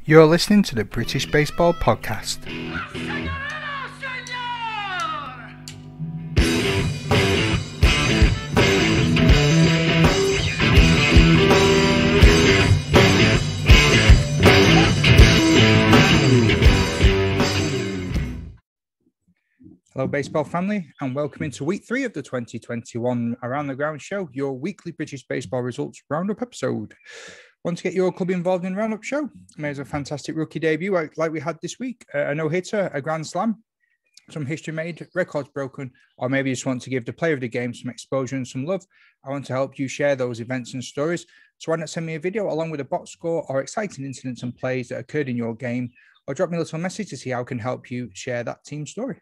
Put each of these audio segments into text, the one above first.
You're listening to the British Baseball Podcast. Hello, baseball family, and welcome into week 3 of the 2021 Around the Ground show, your weekly British baseball results roundup episode. Want to get your club involved in the roundup show? There's a fantastic rookie debut like we had this week, a no-hitter, a grand slam, some history made, records broken, or maybe you just want to give the player of the game some exposure and some love. I want to help you share those events and stories. So why not send me a video along with a box score or exciting incidents and plays that occurred in your game, or drop me a little message to see how I can help you share that team story.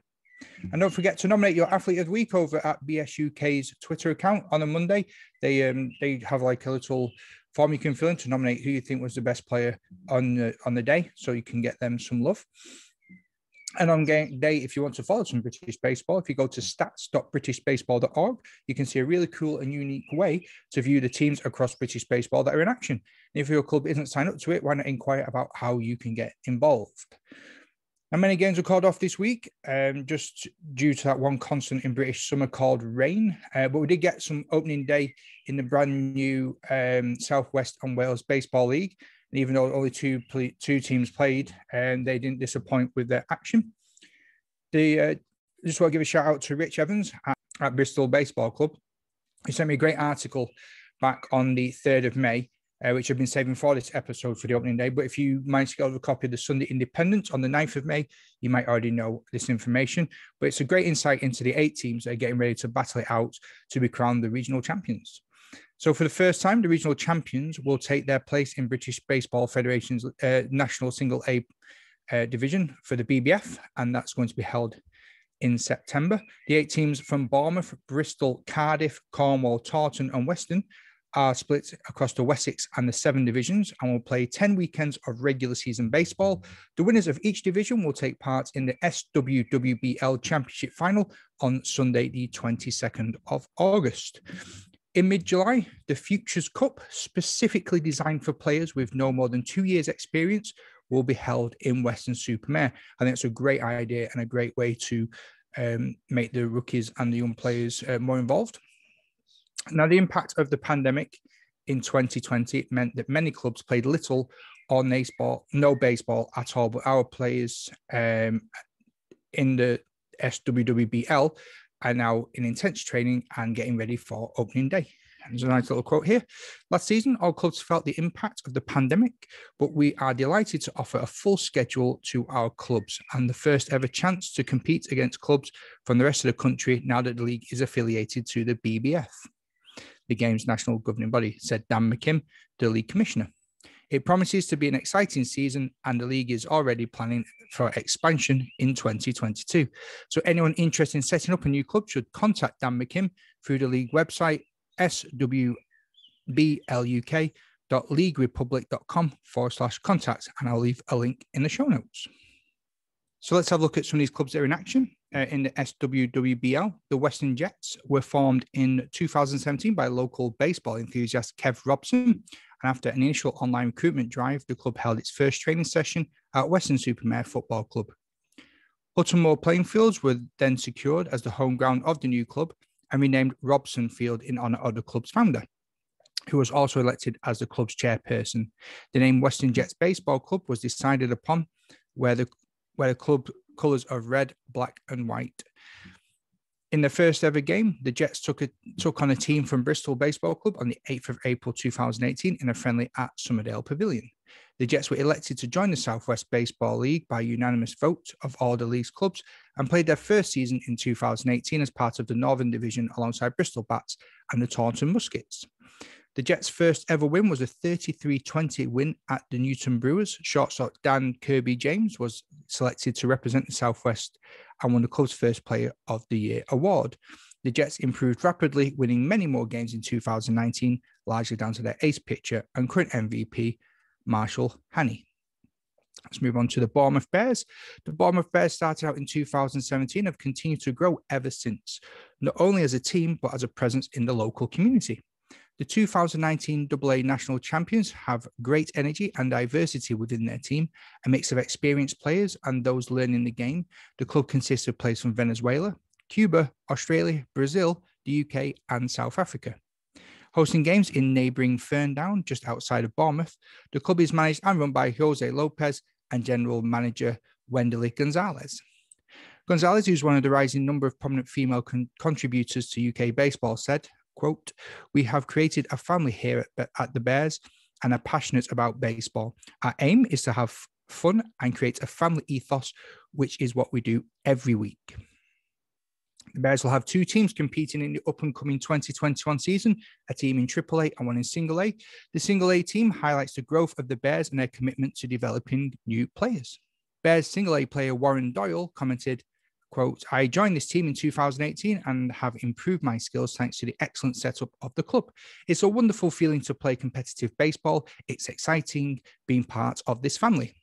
And don't forget to nominate your athlete of the week over at BSUK's Twitter account on a Monday. They have like a little form you can fill in to nominate who you think was the best player on the day, so you can get them some love. And on game day, if you want to follow some British baseball, if you go to stats.britishbaseball.org, you can see a really cool and unique way to view the teams across British baseball that are in action. And if your club isn't signed up to it, why not inquire about how you can get involved? And many games were called off this week, just due to that one constant in British summer called rain. But we did get some opening day in the brand new South West and Wales Baseball League. And even though only two teams played, they didn't disappoint with their action. Just want to give a shout out to Rich Evans at Bristol Baseball Club. He sent me a great article back on the 3rd of May, which I've been saving for this episode for the opening day. But if you manage to get a copy of the Sunday Independent on the 9th of May, you might already know this information. But it's a great insight into the 8 teams that are getting ready to battle it out to be crowned the regional champions. So for the first time, the regional champions will take their place in British Baseball Federation's National Single A division for the BBF, and that's going to be held in September. The 8 teams from Bournemouth, Bristol, Cardiff, Cornwall, Taunton and Western are split across the Wessex and the 7 divisions and will play 10 weekends of regular season baseball. The winners of each division will take part in the SWWBL Championship Final on Sunday, the 22nd of August. In mid-July, the Futures Cup, specifically designed for players with no more than 2 years' experience, will be held in Weston-super-Mare. I think it's a great idea and a great way to make the rookies and the young players more involved. Now, the impact of the pandemic in 2020 meant that many clubs played little or no baseball at all, but our players in the SWWBL are now in intense training and getting ready for opening day. There's a nice little quote here. Last season, all clubs felt the impact of the pandemic, but we are delighted to offer a full schedule to our clubs and the first ever chance to compete against clubs from the rest of the country now that the league is affiliated to the BBF, the game's national governing body, said Dan McKim, the league commissioner. It promises to be an exciting season and the league is already planning for expansion in 2022. So anyone interested in setting up a new club should contact Dan McKim through the league website, swbluk.leaguerepublic.com/contact, and I'll leave a link in the show notes. So let's have a look at some of these clubs that are in action. In the SWWBL, the Western Jets were formed in 2017 by local baseball enthusiast Kev Robson. And after an initial online recruitment drive, the club held its first training session at Weston-super-Mare Football Club. Hutton Moor playing fields were then secured as the home ground of the new club and renamed Robson Field in honour of the club's founder, who was also elected as the club's chairperson. The name Western Jets Baseball Club was decided upon where the club colours of red, black and white. In the first ever game, the Jets took on a team from Bristol Baseball Club on the 8th of April 2018 in a friendly at Somerdale Pavilion. The Jets were elected to join the South West Baseball League by unanimous vote of all the league's clubs and played their first season in 2018 as part of the Northern Division alongside Bristol Bats and the Taunton Muskets. The Jets' first ever win was a 33-20 win at the Newton Brewers. Shortstop Dan Kirby James was selected to represent the Southwest and won the club's first Player of the Year award. The Jets improved rapidly, winning many more games in 2019, largely down to their ace pitcher and current MVP, Marshall Haney. Let's move on to the Bournemouth Bears. The Bournemouth Bears started out in 2017 and have continued to grow ever since, not only as a team, but as a presence in the local community. The 2019 AA national champions have great energy and diversity within their team, a mix of experienced players and those learning the game. The club consists of players from Venezuela, Cuba, Australia, Brazil, the UK, and South Africa. Hosting games in neighbouring Ferndown, just outside of Bournemouth, the club is managed and run by Jose Lopez and general manager Wenderly Gonzalez. Gonzalez, who's one of the rising number of prominent female contributors to UK baseball, said, quote, "We have created a family here at the Bears and are passionate about baseball. Our aim is to have fun and create a family ethos, which is what we do every week." The Bears will have two teams competing in the up-and-coming 2021 season, a team in AAA and one in Single A. The Single A team highlights the growth of the Bears and their commitment to developing new players. Bears Single A player Warren Doyle commented, quote, "I joined this team in 2018 and have improved my skills thanks to the excellent setup of the club. It's a wonderful feeling to play competitive baseball. It's exciting being part of this family."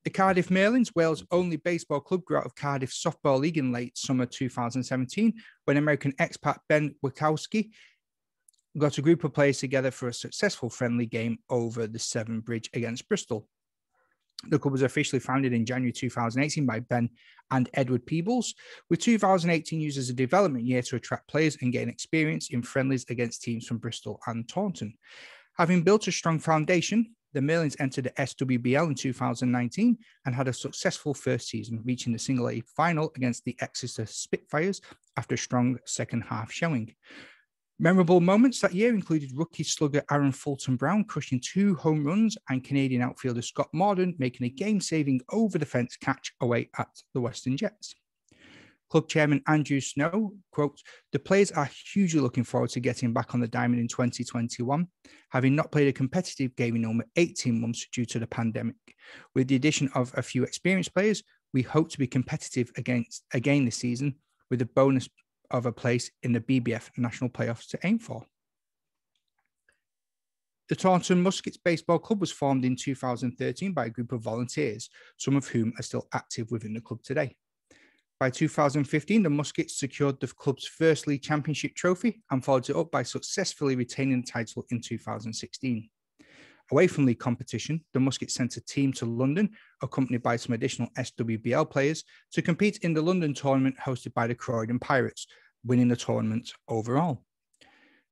The Cardiff Merlins, Wales' only baseball club, grew out of Cardiff Softball League in late summer 2017 when American expat Ben Wikowski got a group of players together for a successful friendly game over the Severn Bridge against Bristol. The club was officially founded in January 2018 by Ben and Edward Peebles, with 2018 used as a development year to attract players and gain experience in friendlies against teams from Bristol and Taunton. Having built a strong foundation, the Merlins entered the SWBL in 2019 and had a successful first season, reaching the Single A final against the Exeter Spitfires after a strong second half showing. Memorable moments that year included rookie slugger Aaron Fulton Brown crushing 2 home runs and Canadian outfielder Scott Morden making a game-saving over-the-fence catch away at the Western Jets. Club chairman Andrew Snow, quote, "The players are hugely looking forward to getting back on the diamond in 2021, having not played a competitive game in over 18 months due to the pandemic. With the addition of a few experienced players, we hope to be competitive again this season with a bonus of a place in the BBF national playoffs to aim for." The Taunton Muskets Baseball Club was formed in 2013 by a group of volunteers, some of whom are still active within the club today. By 2015, the Muskets secured the club's first league championship trophy and followed it up by successfully retaining the title in 2016. Away from league competition, the Muskets sent a team to London, accompanied by some additional SWBL players, to compete in the London tournament hosted by the Croydon Pirates, winning the tournament overall.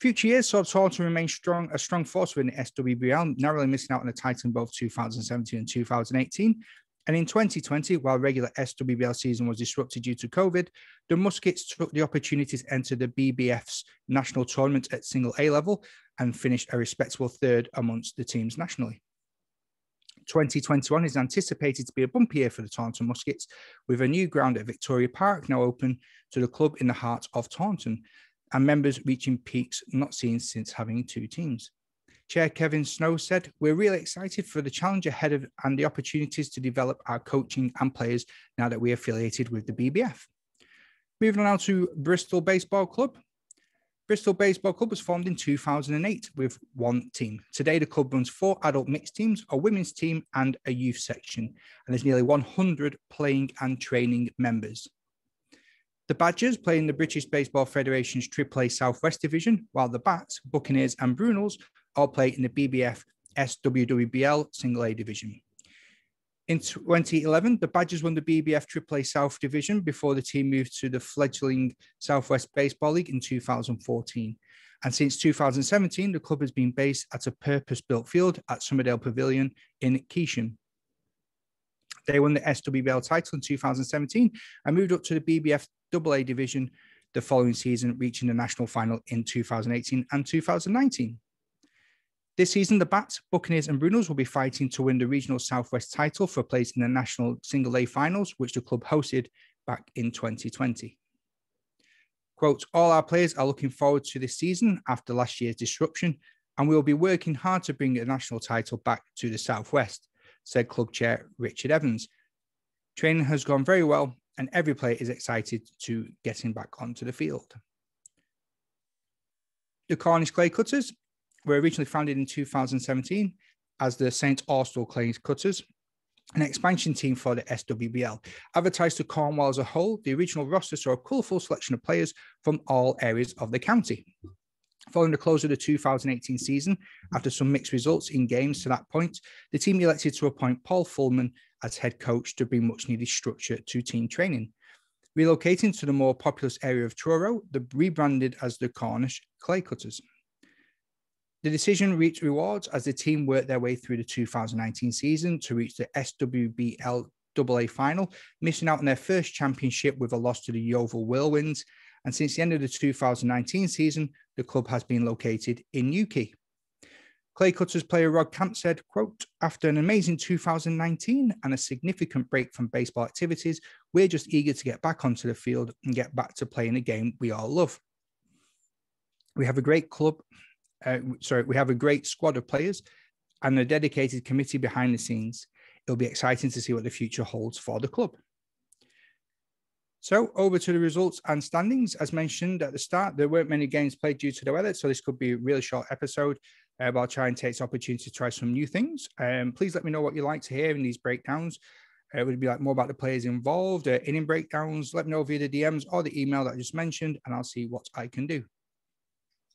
Future years saw Taunton remain a strong force within the SWBL, narrowly missing out on the title in both 2017 and 2018. And in 2020, while regular SWBL season was disrupted due to COVID, the Muskets took the opportunity to enter the BBF's national tournament at Single A level and finished a respectable third amongst the teams nationally. 2021 is anticipated to be a bumpy year for the Taunton Muskets, with a new ground at Victoria Park now open to the club in the heart of Taunton, and members reaching peaks not seen since having 2 teams. Chair Kevin Snow said, "We're really excited for the challenge ahead and the opportunities to develop our coaching and players now that we're affiliated with the BBF." Moving on now to Bristol Baseball Club. Bristol Baseball Club was formed in 2008 with 1 team. Today, the club runs 4 adult mixed teams, a women's team, and a youth section, and there's nearly 100 playing and training members. The Badgers play in the British Baseball Federation's AAA Southwest Division, while the Bats, Buccaneers, and Brunels all play in the BBF SWWBL Single A Division. In 2011, the Badgers won the BBF AAA South Division before the team moved to the fledgling Southwest Baseball League in 2014. And since 2017, the club has been based at a purpose-built field at Somerdale Pavilion in Keesham. They won the SWBL title in 2017 and moved up to the BBF AA Division the following season, reaching the national final in 2018 and 2019. This season, the Bats, Buccaneers and Brunels will be fighting to win the regional Southwest title for a place in the national Single A finals, which the club hosted back in 2020. Quote, "All our players are looking forward to this season after last year's disruption, and we will be working hard to bring the national title back to the Southwest," said club chair Richard Evans. "Training has gone very well, and every player is excited to getting back onto the field." The Cornish Clay Cutters were originally founded in 2017 as the St. Austell Clay Cutters. An expansion team for the SWBL. Advertised to Cornwall as a whole, the original roster saw a colourful selection of players from all areas of the county. Following the close of the 2018 season, after some mixed results in games to that point, the team elected to appoint Paul Fullman as head coach to bring much-needed structure to team training. Relocating to the more populous area of Truro, they rebranded as the Cornish Clay Cutters. The decision reaped rewards as the team worked their way through the 2019 season to reach the SWBL AA final, missing out on their first championship with a loss to the Yeovil Whirlwinds. And since the end of the 2019 season, the club has been located in Newquay. Clay Cutters player Rod Camp said, quote, "After an amazing 2019 and a significant break from baseball activities, we're just eager to get back onto the field and get back to playing a game we all love. We have a great club. We have a great squad of players and a dedicated committee behind the scenes. It'll be exciting to see what the future holds for the club." So over to the results and standings. As mentioned at the start, there weren't many games played due to the weather, so this could be a really short episode, but I'll try and take this opportunity to try some new things. Please let me know what you like to hear in these breakdowns. Would it be like more about the players involved, inning breakdowns? Let me know via the DMs or the email that I just mentioned, and I'll see what I can do.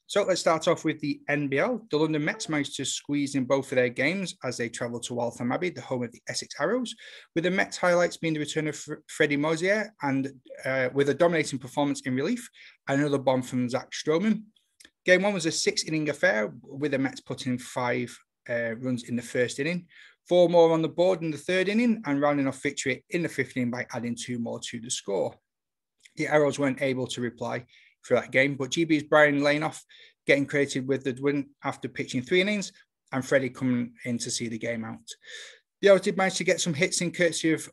So let's start off with the NBL. The London Mets managed to squeeze in both of their games as they travelled to Waltham Abbey, the home of the Essex Arrows, with the Mets highlights being the return of Freddie Mosier and with a dominating performance in relief, and another bomb from Zach Stroman. Game one was a 6-inning affair, with the Mets putting in 5 runs in the first inning, 4 more on the board in the third inning, and rounding off victory in the fifth inning by adding 2 more to the score. The Arrows weren't able to reply for that game, but GB's Brian Laneoff getting credited with the win after pitching 3 innings, and Freddie coming in to see the game out. The Arrows did manage to get some hits in courtesy of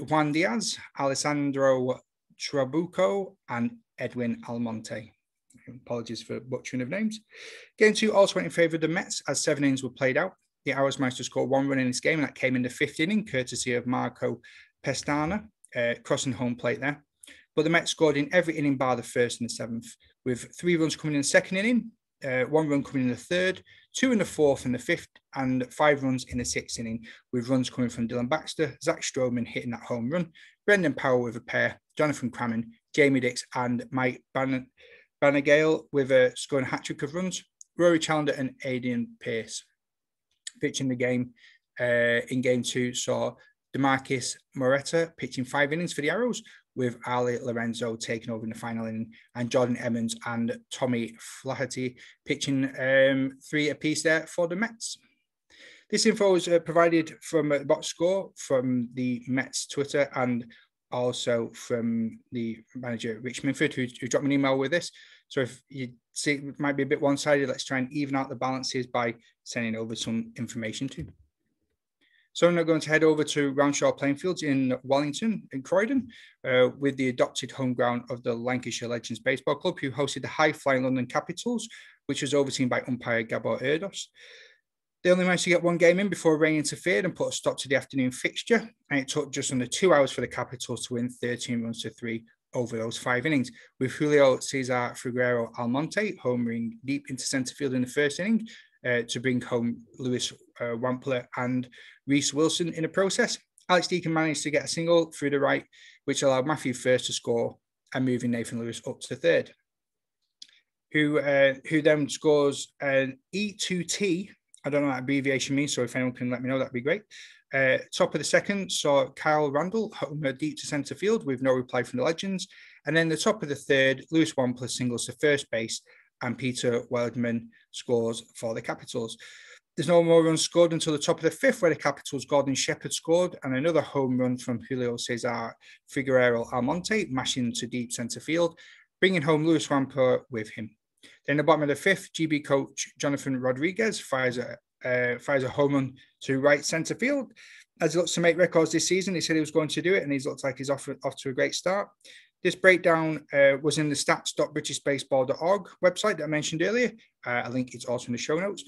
Juan Diaz, Alessandro Trabuco, and Edwin Almonte. Apologies for butchering of names. Game 2 also went in favour of the Mets as 7 innings were played out. The Arrows managed to score 1 run in this game, and that came in the 5th inning, courtesy of Marco Pestana, crossing home plate there. But the Mets scored in every inning bar the 1st and the 7th, with 3 runs coming in the 2nd inning, 1 run coming in the 3rd, 2 in the 4th and the 5th, and 5 runs in the 6th inning, with runs coming from Dylan Baxter, Zach Stroman hitting that home run, Brendan Powell with a pair, Jonathan Crammon, Jamie Dix, and Mike Banagale with scoring a hat-trick of runs, Rory Challenger and Aidan Pearce. Pitching the game in Game 2 saw DeMarcus Moretta pitching 5 innings for the Arrows, with Ali Lorenzo taking over in the final inning, and Jordan Emmons and Tommy Flaherty pitching 3 apiece there for the Mets. This info was provided from a box score from the Mets Twitter and also from the manager, Rich Minford, who dropped me an email with this. So if you see it might be a bit one-sided, let's try and even out the balances by sending over some information too. So I'm now going to head over to Roundshaw Playing Fields in Wallington, in Croydon, with the adopted home ground of the Lancashire Legends Baseball Club, who hosted the high-flying London Capitals, which was overseen by umpire Gabor Erdos. They only managed to get 1 game in before rain interfered and put a stop to the afternoon fixture, and it took just under 2 hours for the Capitals to win 13 runs to 3 over those 5 innings, with Julio Cesar Figueroa Almonte homering deep into centre field in the 1st inning to bring home Lewis Wampler and Reese Wilson in the process. Alex Deacon managed to get a single through the right, which allowed Matthew First to score and moving Nathan Lewis up to 3rd, who then scores an E2T. I don't know what that abbreviation means, so if anyone can let me know, that'd be great. Top of the 2nd saw Kyle Randall homer deep to centre field with no reply from the Legends. And then the top of the 3rd, Lewis Wampler singles to first base, and Peter Wildman scores for the Capitals. There's no more runs scored until the top of the 5th, where the Capitals' Gordon Shepherd scored, and another home run from Julio Cesar Figueroa Almonte, mashing to deep centre field, bringing home Lewis Wampler with him. Then the bottom of the 5th, GB coach Jonathan Rodriguez fires a home run to right centre field. As he looks to make records this season, he said he was going to do it, and he looks like he's off to a great start. This breakdown was in the stats.britishbaseball.org website that I mentioned earlier. A link is also in the show notes.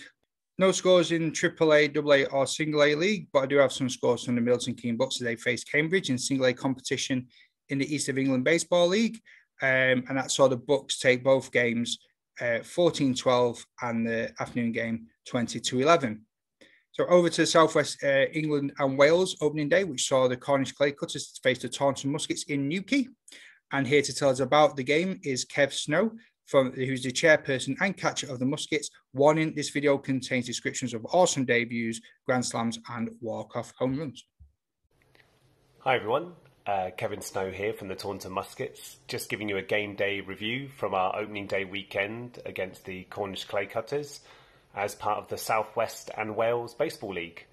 No scores in AAA, AA, or Single A League, but I do have some scores from the Milton Keynes Bucks as they face Cambridge in Single A competition in the East of England Baseball League. And that saw the Bucks take both games 14-12 and the afternoon game 20-11. So over to Southwest England and Wales opening day, which saw the Cornish Clay Cutters face the Taunton Muskets in Newquay. And here to tell us about the game is Kev Snow, who's the chairperson and catcher of the Muskets. Warning, this video contains descriptions of awesome debuts, grand slams and walk-off home runs. Hi everyone, Kevin Snow here from the Taunton Muskets, just giving you a game day review from our opening day weekend against the Cornish Clay Cutters as part of the Southwest and Wales Baseball League.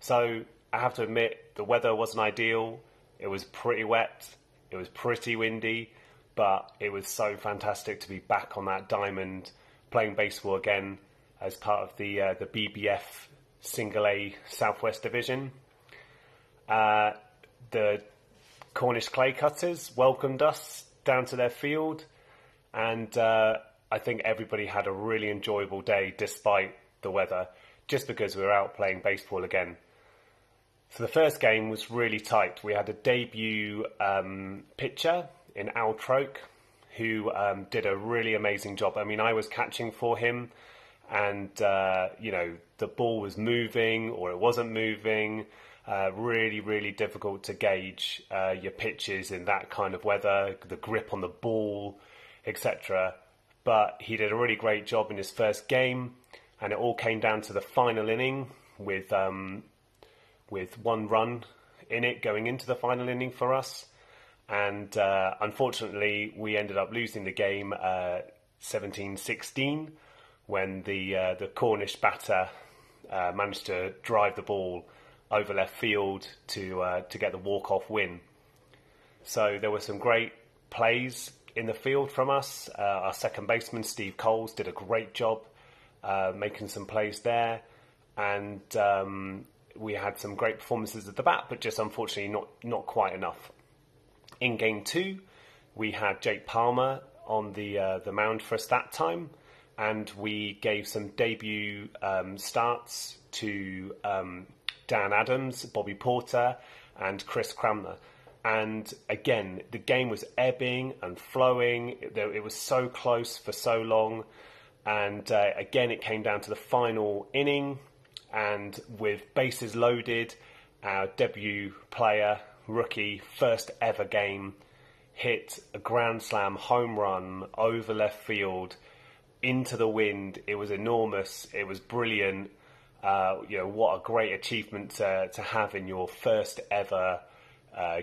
So I have to admit, the weather wasn't ideal. It was pretty wet, it was pretty windy, but it was so fantastic to be back on that diamond playing baseball again as part of the BBF Single A Southwest Division. The Cornish Clay Cutters welcomed us down to their field, and I think everybody had a really enjoyable day despite the weather, just because we were out playing baseball again. So the first game was really tight. We had a debut pitcher in Al Troke who did a really amazing job. I mean, I was catching for him, and the ball was moving or it wasn't moving. Really difficult to gauge your pitches in that kind of weather, the grip on the ball, etc. But he did a really great job in his first game, and it all came down to the final inning with one run in it going into the final inning for us. And unfortunately, we ended up losing the game 17-16 when the Cornish batter managed to drive the ball over left field to get the walk-off win. So there were some great plays in the field from us. Our second baseman, Steve Coles, did a great job making some plays there. And we had some great performances at the bat, but just unfortunately not quite enough. In game two, we had Jake Palmer on the mound for us that time, and we gave some debut starts to Dan Adams, Bobby Porter, and Chris Cramner. And again, the game was ebbing and flowing. It was so close for so long. And again, it came down to the final inning. And with bases loaded, our debut player, rookie, first ever game, hit a grand slam home run over left field into the wind. It was enormous. It was brilliant. What a great achievement to have in your first ever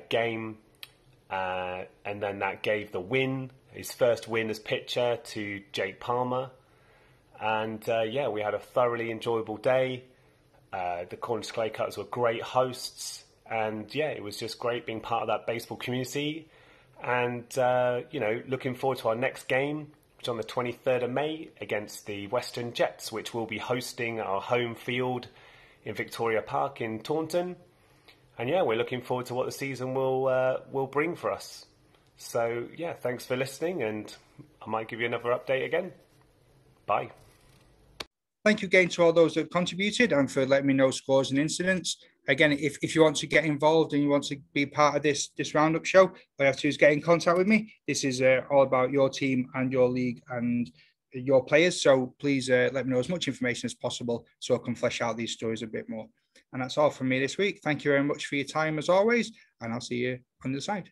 game. And then that gave the win, his first win as pitcher, to Jake Palmer. And we had a thoroughly enjoyable day. The Cornish Clay Cutters were great hosts. And it was just great being part of that baseball community. And, looking forward to our next game, which is on the 23rd of May against the Western Jets, which will be hosting our home field in Victoria Park in Taunton. And we're looking forward to what the season will bring for us. So thanks for listening, and I might give you another update again. Bye. Thank you again to all those that contributed and for letting me know scores and incidents. Again, if you want to get involved and you want to be part of this roundup show, all you have to do is get in contact with me. This is all about your team and your league and your players. So please let me know as much information as possible so I can flesh out these stories a bit more. And that's all from me this week. Thank you very much for your time as always, and I'll see you on the side.